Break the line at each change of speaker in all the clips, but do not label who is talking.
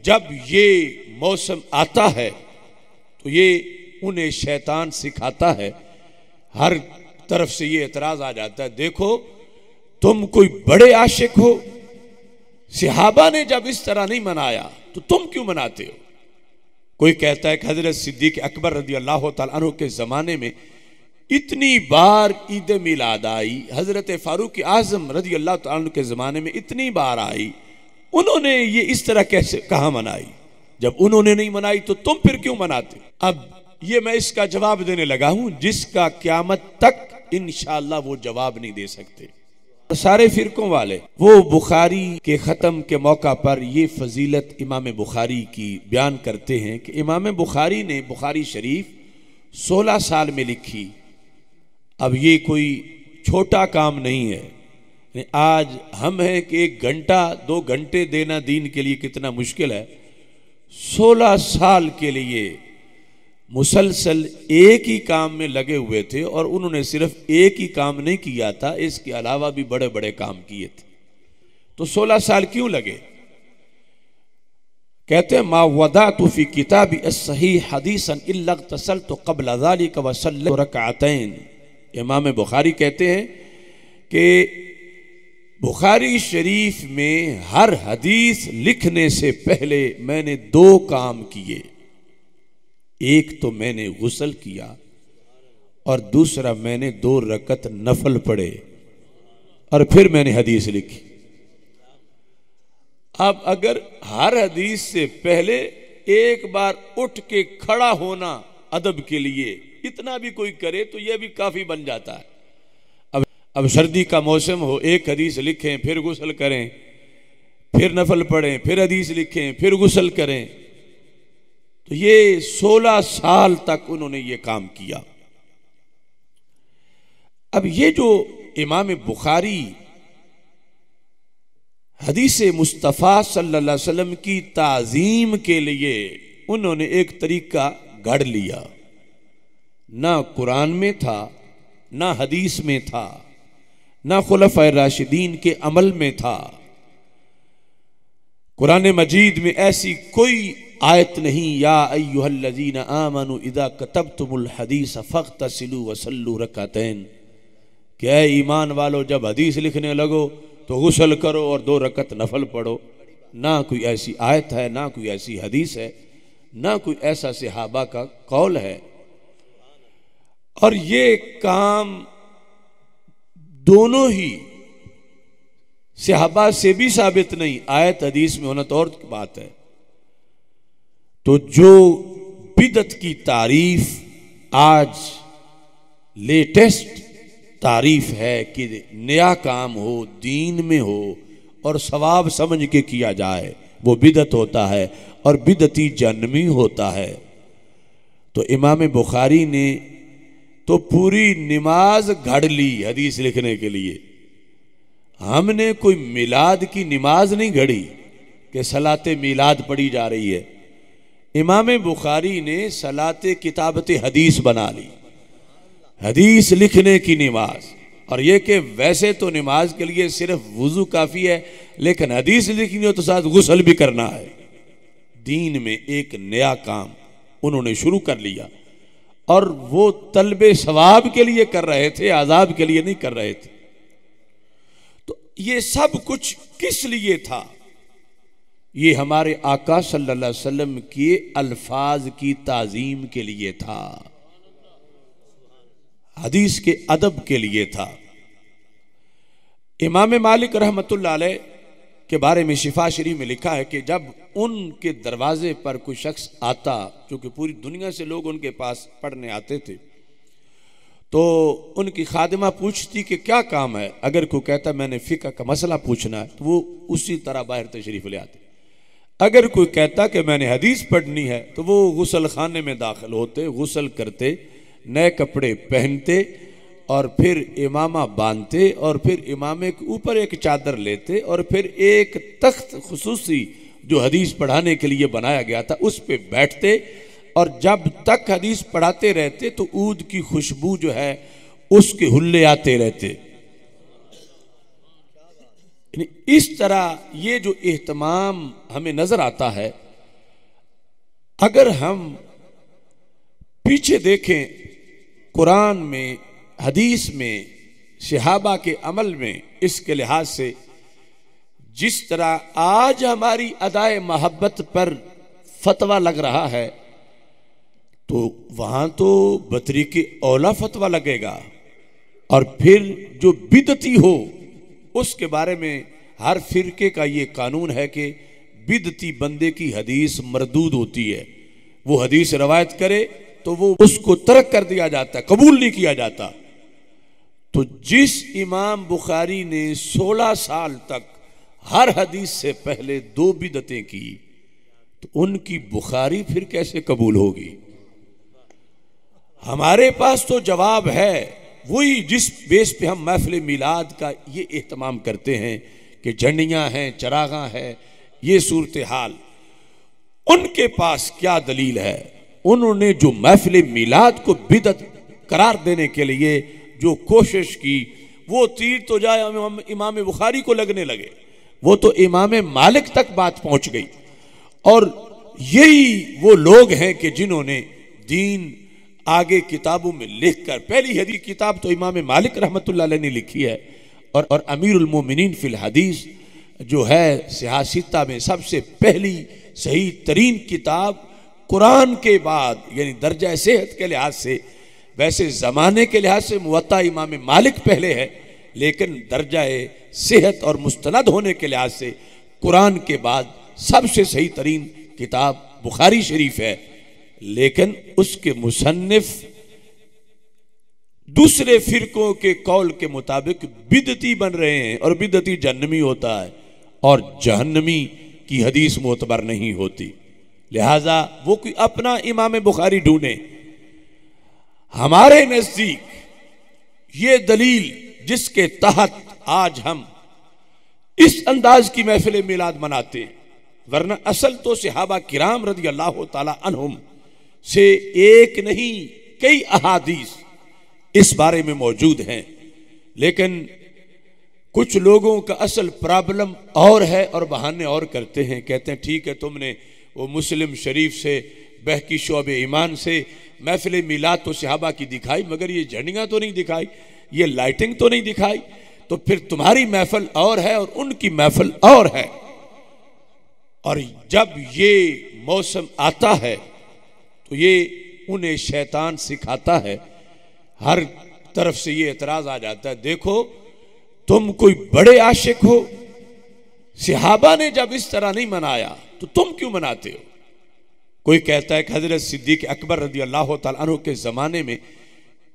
جب یہ موسم آتا ہے تو یہ انہیں شیطان سکھاتا ہے، ہر طرف سے یہ اعتراض آ جاتا ہے، دیکھو تم کوئی بڑے عاشق ہو، صحابہ نے جب اس طرح نہیں منایا تو تم کیوں مناتے ہو؟ کوئی کہتا ہے کہ حضرت صدیق اکبر رضی اللہ تعالیٰ عنہ کے زمانے میں اتنی بار عید میلاد آئی، حضرت فاروق اعظم رضی اللہ تعالیٰ عنہ کے زمانے میں اتنی بار آئی، انہوں نے یہ اس طرح کیسے کہاں منائی؟ جب انہوں نے نہیں منائی تو تم پھر کیوں مناتے؟ اب یہ میں اس کا جواب دینے لگا ہوں جس کا قیامت تک انشاءاللہ وہ جواب نہیں دے سکتے۔ سارے فرقوں والے وہ بخاری کے ختم کے موقع پر یہ فضیلت امام بخاری کی بیان کرتے ہیں کہ امام بخاری نے بخاری شریف 16 سال میں لکھی۔ اب یہ کوئی چھوٹا کام نہیں ہے، آج ہم ہیں کہ 1 گھنٹہ 2 گھنٹے دینا دین کے لیے کتنا مشکل ہے، 16 سال کے لیے مسلسل ایک ہی کام میں لگے ہوئے تھے، اور انہوں نے صرف ایک ہی کام نہیں کیا تھا، اس کے علاوہ بھی بڑے بڑے کام کیے تھے۔ تو 16 سال کیوں لگے؟ کہتے ہیں ما وضعت فی کتابی الصحیح حدیثا الا اغتسلت قبل ذلك وصليت رکعتین۔ امام بخاری کہتے ہیں کہ بخاری شریف میں ہر حدیث لکھنے سے پہلے میں نے 2 کام کیے، ایک تو میں نے غسل کیا اور دوسرا میں نے 2 رکعت نفل پڑھے اور پھر میں نے حدیث لکھی۔ اب اگر ہر حدیث سے پہلے ایک بار اٹھ کے کھڑا ہونا ادب کے لیے اتنا بھی کوئی کرے تو یہ بھی کافی بن جاتا ہے۔ اب سردی کا موسم ہو، ایک حدیث لکھیں پھر غسل کریں، پھر نفل پڑھیں، پھر حدیث لکھیں، پھر غسل کریں، تو یہ 16 سال تک انہوں نے یہ کام کیا۔ اب یہ جو امام بخاری حدیث مصطفیٰ صلی اللہ علیہ وسلم کی تعظیم کے لیے انہوں نے ایک طریقہ گھڑ لیا، نہ قرآن میں تھا، نہ حدیث میں تھا، نہ خلفائے راشدین کے عمل میں تھا۔ قرآن مجید میں ایسی کوئی آیت نہیں، یا ایھا الذین آمنوا اذا کتبتم الحدیث فاغتسلوا وصلوا رکعتین، کہ اے ایمان والو جب حدیث لکھنے لگو تو غسل کرو اور 2 رکعت نفل پڑھو۔ نہ کوئی ایسی آیت ہے، نہ کوئی ایسی حدیث ہے، نہ کوئی ایسا صحابہ کا قول ہے۔ اور یہ کام دونوں ہی صحابہ سے بھی ثابت نہیں، آیت حدیث میں ہونا تو اور بات ہے۔ تو جو بدعت کی تعریف آج لیٹسٹ تعریف ہے کہ نیا کام ہو، دین میں ہو اور ثواب سمجھ کے کیا جائے، وہ بدعت ہوتا ہے اور بدعتی جہنمی ہوتا ہے۔ تو امام بخاری نے تو پوری نماز گھڑ لی حدیث لکھنے کے لیے۔ ہم نے کوئی میلاد کی نماز نہیں گھڑی کہ صلاۃ میلاد پڑھی جا رہی ہے، امام بخاری نے صلاۃ کتابت حدیث بنا لی، حدیث لکھنے کی نماز۔ اور یہ کہ ویسے تو نماز کے لیے صرف وضو کافی ہے، لیکن حدیث لکھنی ہو تو ساتھ غسل بھی کرنا ہے۔ دین میں ایک نیا کام انہوں نے شروع کر لیا، اور وہ طلب ثواب کے لیے کر رہے تھے، عذاب کے لیے نہیں کر رہے تھے۔ تو یہ سب کچھ کس لیے تھا؟ یہ ہمارے آقا صلی اللہ علیہ وسلم کے الفاظ کی تعظیم کے لیے تھا، حدیث کے ادب کے لیے تھا۔ امام مالک رحمۃ اللہ علیہ کے بارے میں شفا شریف میں لکھا ہے کہ جب ان کے دروازے پر کوئی شخص آتا، چونکہ پوری دنیا سے لوگ ان کے پاس پڑھنے آتے تھے، تو ان کی خادمہ پوچھتی کہ کیا کام ہے؟ اگر کوئی کہتا میں نے فقہ کا مسئلہ پوچھنا ہے تو وہ اسی طرح باہر تشریف لے آتے۔ اگر کوئی کہتا کہ میں نے حدیث پڑھنی ہے تو وہ غسل خانے میں داخل ہوتے، غسل کرتے، نئے کپڑے پہنتے اور پھر امامہ باندھتے اور پھر امامے کے اوپر ایک چادر لیتے اور پھر ایک تخت خصوصی جو حدیث پڑھانے کے لیے بنایا گیا تھا اس پہ بیٹھتے، اور جب تک حدیث پڑھاتے رہتے تو عود کی خوشبو جو ہے اس کے حلے آتے رہتے۔ یعنی اس طرح یہ جو اہتمام ہمیں نظر آتا ہے اگر ہم پیچھے دیکھیں قرآن میں، حدیث میں، صحابہ کے عمل میں، اس کے لحاظ سے جس طرح آج ہماری ادائے محبت پر فتویٰ لگ رہا ہے تو وہاں تو بطریق اولا فتویٰ لگے گا، اور پھر جو بدعتی ہو اس کے بارے میں ہر فرقے کا یہ قانون ہے کہ بدعتی بندے کی حدیث مردود ہوتی ہے. وہ حدیث روایت کرے تو وہ اس کو ترک کر دیا جاتا ہے، قبول نہیں کیا جاتا. تو جس امام بخاری نے 16 سال تک ہر حدیث سے پہلے 2 بدعتیں کی تو ان کی بخاری پھر کیسے قبول ہوگی؟ ہمارے پاس تو جواب ہے وہی جس بیس پہ ہم محفل میلاد کا یہ اہتمام کرتے ہیں کہ جھنڈیاں ہیں، چراغاں ہیں، یہ صورتحال. ان کے پاس کیا دلیل ہے؟ انہوں نے جو محفل میلاد کو بدعت قرار دینے کے لیے جو کوشش کی، وہ تیر تو جائے امام بخاری کو لگنے لگے، وہ تو امام مالک تک بات پہنچ گئی. اور یہی وہ لوگ ہیں کہ جنہوں نے دین آگے کتابوں میں لکھ کر، پہلی حدیث کتاب تو امام مالک رحمۃ اللہ علیہ نے لکھی ہے، اور امیر المومنین فی الحدیث جو ہے سیاستہ میں سب سے پہلی صحیح ترین کتاب قرآن کے بعد، یعنی درجہ صحت کے لحاظ سے، ویسے زمانے کے لحاظ سے موطا امام مالک پہلے ہے، لیکن درجہ صحت اور مستند ہونے کے لحاظ سے قرآن کے بعد سب سے صحیح ترین کتاب بخاری شریف ہے. لیکن اس کے مصنف دوسرے فرقوں کے قول کے مطابق بدعتی بن رہے ہیں، اور بدعتی جہنمی ہوتا ہے، اور جہنمی کی حدیث معتبر نہیں ہوتی. لہذا وہ کوئی اپنا امام بخاری ڈھونڈے. ہمارے نزدیک یہ دلیل جس کے تحت آج ہم اس انداز کی محفل میلاد مناتے ہیں، ورنہ اصل تو صحابہ کرام رضی اللہ تعالی عنہم سے ایک نہیں کئی احادیث اس بارے میں موجود ہیں. لیکن کچھ لوگوں کا اصل پرابلم اور ہے اور بہانے اور کرتے ہیں. کہتے ہیں ٹھیک ہے تم نے وہ مسلم شریف سے، بہقی شعب ایمان سے محفل میلاد تو صحابہ کی دکھائی، مگر یہ جھنڈیاں تو نہیں دکھائی، یہ لائٹنگ تو نہیں دکھائی، تو پھر تمہاری محفل اور ہے اور ان کی محفل اور ہے. اور جب یہ موسم آتا ہے تو یہ انہیں شیطان سکھاتا ہے. ہر طرف سے یہ اعتراض آ جاتا ہے، دیکھو تم کوئی بڑے عاشق ہو، صحابہ نے جب اس طرح نہیں منایا تو تم کیوں مناتے ہو؟ کوئی کہتا ہے کہ حضرت صدیق اکبر رضی اللہ تعالیٰ عنہ کے زمانے میں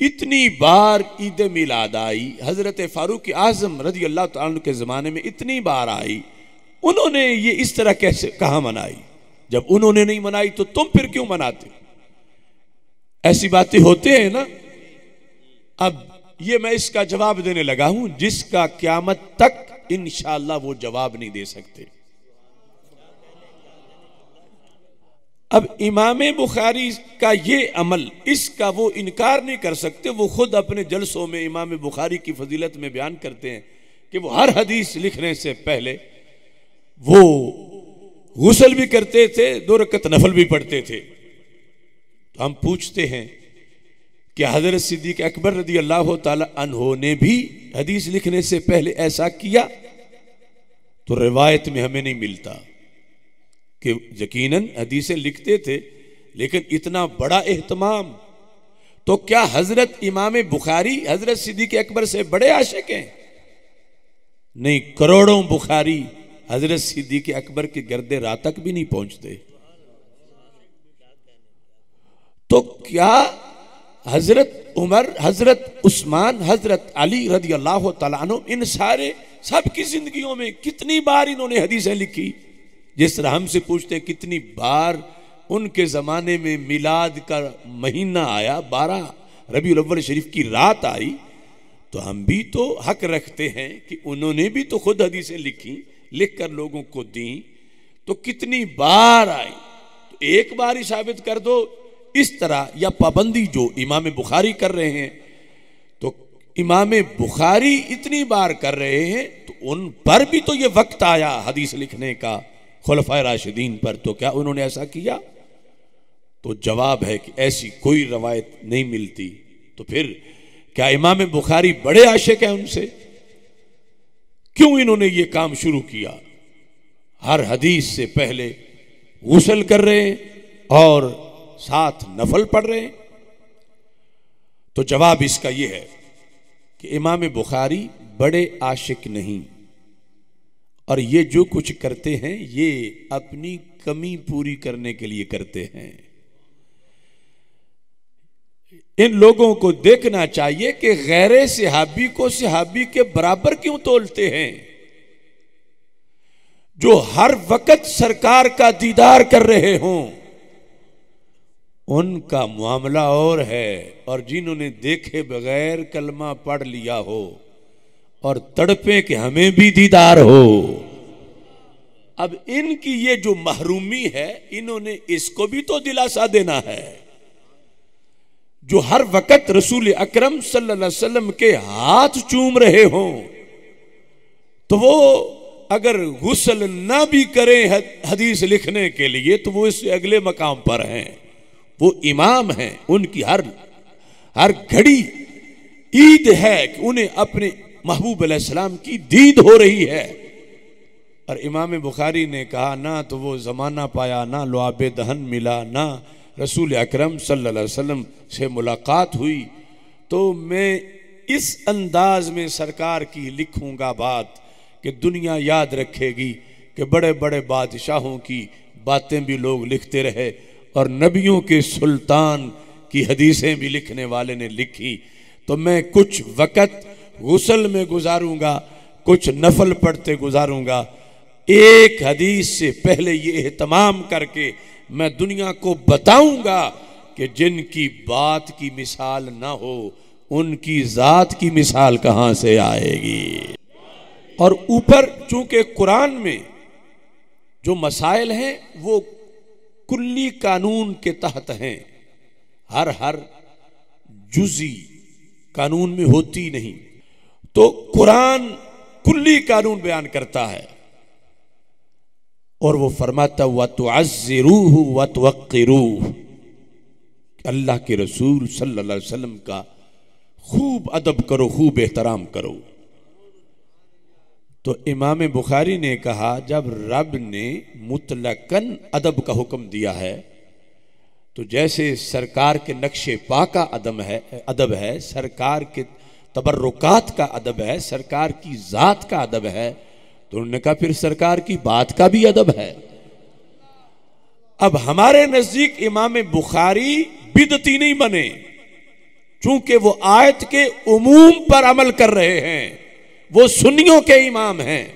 اتنی بار عید میلاد آئی، حضرت فاروق اعظم رضی اللہ تعالیٰ عنہ کے زمانے میں اتنی بار آئی، انہوں نے یہ اس طرح کیسے کہاں منائی؟ جب انہوں نے نہیں منائی تو تم پھر کیوں مناتے؟ ایسی باتیں ہوتے ہیں نا. اب یہ میں اس کا جواب دینے لگا ہوں جس کا قیامت تک انشاءاللہ وہ جواب نہیں دے سکتے. اب امام بخاری کا یہ عمل، اس کا وہ انکار نہیں کر سکتے. وہ خود اپنے جلسوں میں امام بخاری کی فضیلت میں بیان کرتے ہیں کہ وہ ہر حدیث لکھنے سے پہلے وہ غسل بھی کرتے تھے، 2 رکعت نفل بھی پڑھتے تھے. تو ہم پوچھتے ہیں کہ حضرت صدیق اکبر رضی اللہ تعالی عنہ نے بھی حدیث لکھنے سے پہلے ایسا کیا؟ تو روایت میں ہمیں نہیں ملتا کہ یقیناً حدیثیں لکھتے تھے، لیکن اتنا بڑا اہتمام. تو کیا حضرت امام بخاری حضرت صدیق اکبر سے بڑے عاشق ہیں؟ نہیں، کروڑوں بخاری حضرت صدیق اکبر کے گرد راہ تک بھی نہیں پہنچتے. تو کیا حضرت عمر، حضرت عثمان، حضرت علی رضی اللہ تعالیٰ عنہ، ان سارے سب کی زندگیوں میں کتنی بار انہوں نے حدیثیں لکھی؟ جس طرح ہم سے پوچھتے ہیں کتنی بار ان کے زمانے میں میلاد کا مہینہ آیا، 12 ربیع الاول شریف کی رات آئی، تو ہم بھی تو حق رکھتے ہیں کہ انہوں نے بھی تو خود حدیثیں لکھی، لکھ کر لوگوں کو دیں. تو کتنی بار آئی؟ تو ایک بار ہی ثابت کر دو. اس طرح یا پابندی جو امام بخاری کر رہے ہیں، تو امام بخاری اتنی بار کر رہے ہیں تو ان پر بھی تو یہ وقت آیا حدیث لکھنے کا، خلفائے راشدین پر. تو کیا انہوں نے ایسا کیا؟ تو جواب ہے کہ ایسی کوئی روایت نہیں ملتی. تو پھر کیا امام بخاری بڑے عاشق ہیں ان سے؟ کیوں انہوں نے یہ کام شروع کیا؟ ہر حدیث سے پہلے غسل کر رہے ہیں اور ساتھ نفل پڑھ رہے ہیں. تو جواب اس کا یہ ہے کہ امام بخاری بڑے عاشق نہیں، اور یہ جو کچھ کرتے ہیں یہ اپنی کمی پوری کرنے کے لیے کرتے ہیں. ان لوگوں کو دیکھنا چاہیے کہ غیر صحابی کو صحابی کے برابر کیوں تولتے ہیں. جو ہر وقت سرکار کا دیدار کر رہے ہوں ان کا معاملہ اور ہے، اور جنہوں نے دیکھے بغیر کلمہ پڑھ لیا ہو اور تڑپے کہ ہمیں بھی دیدار ہو. اب ان کی یہ جو محرومی ہے انہوں نے اس کو بھی تو دلاسا دینا ہے. جو ہر وقت رسول اکرم صلی اللہ علیہ وسلم کے ہاتھ چوم رہے ہوں تو وہ اگر غسل نہ بھی کریں حدیث لکھنے کے لیے تو وہ اس سے اگلے مقام پر ہیں. وہ امام ہیں، ان کی ہر گھڑی عید ہے کہ انہیں اپنے محبوب علیہ السلام کی دید ہو رہی ہے. اور امام بخاری نے کہا نہ تو وہ زمانہ پایا، نہ لعاب دہن ملا، نہ رسول اکرم صلی اللہ علیہ وسلم سے ملاقات ہوئی، تو میں اس انداز میں سرکار کی لکھوں گا بات کہ دنیا یاد رکھے گی کہ بڑے بڑے بادشاہوں کی باتیں بھی لوگ لکھتے رہے اور نبیوں کے سلطان کی حدیثیں بھی لکھنے والے نے لکھی. تو میں کچھ وقت غسل میں گزاروں گا، کچھ نفل پڑھتے گزاروں گا. ایک حدیث سے پہلے یہ اہتمام کر کے میں دنیا کو بتاؤں گا کہ جن کی بات کی مثال نہ ہو ان کی ذات کی مثال کہاں سے آئے گی. اور اوپر چونکہ قرآن میں جو مسائل ہیں وہ کلی قانون کے تحت ہیں، ہر جزئی قانون میں ہوتی نہیں. تو قرآن کلی قانون بیان کرتا ہے اور وہ فرماتا وَتُعَزِّرُوهُ وَتُوَقِّرُوهُ، اللہ کے رسول صلی اللہ علیہ وسلم کا خوب ادب کرو، خوب احترام کرو. تو امام بخاری نے کہا جب رب نے مطلقاً ادب کا حکم دیا ہے تو جیسے سرکار کے نقش پا کا ادب ہے، سرکار کے تبرکات کا ادب ہے، سرکار کی ذات کا ادب ہے، تو انہوں نے کہا پھر سرکار کی بات کا بھی ادب ہے. اب ہمارے نزدیک امام بخاری بدعتی نہیں بنے، چونکہ وہ آیت کے عموم پر عمل کر رہے ہیں، وہ سنیوں کے امام ہیں.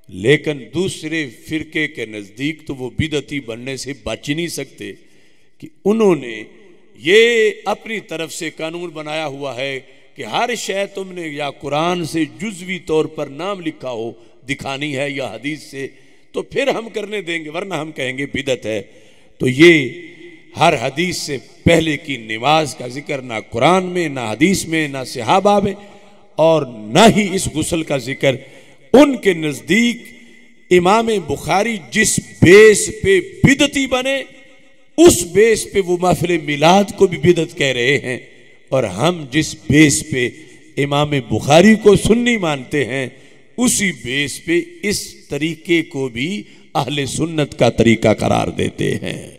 لیکن دوسرے فرقے کے نزدیک تو وہ بدعتی بننے سے بچ نہیں سکتے کہ انہوں نے یہ اپنی طرف سے قانون بنایا ہوا ہے کہ ہر شے تم نے یا قرآن سے جزوی طور پر نام لکھا ہو دکھانی ہے یا حدیث سے تو پھر ہم کرنے دیں گے، ورنہ ہم کہیں گے بدعت ہے. تو یہ ہر حدیث سے پہلے کی نماز کا ذکر نہ قرآن میں، نہ حدیث میں، نہ صحابہ میں، اور نہ ہی اس غسل کا ذکر. ان کے نزدیک امام بخاری جس بیس پہ بدعتی بنے اس بیس پہ وہ محفل میلاد کو بھی بدعت کہہ رہے ہیں، اور ہم جس بیس پہ امام بخاری کو سنی مانتے ہیں اسی بیس پہ اس طریقے کو بھی اہل سنت کا طریقہ قرار دیتے ہیں.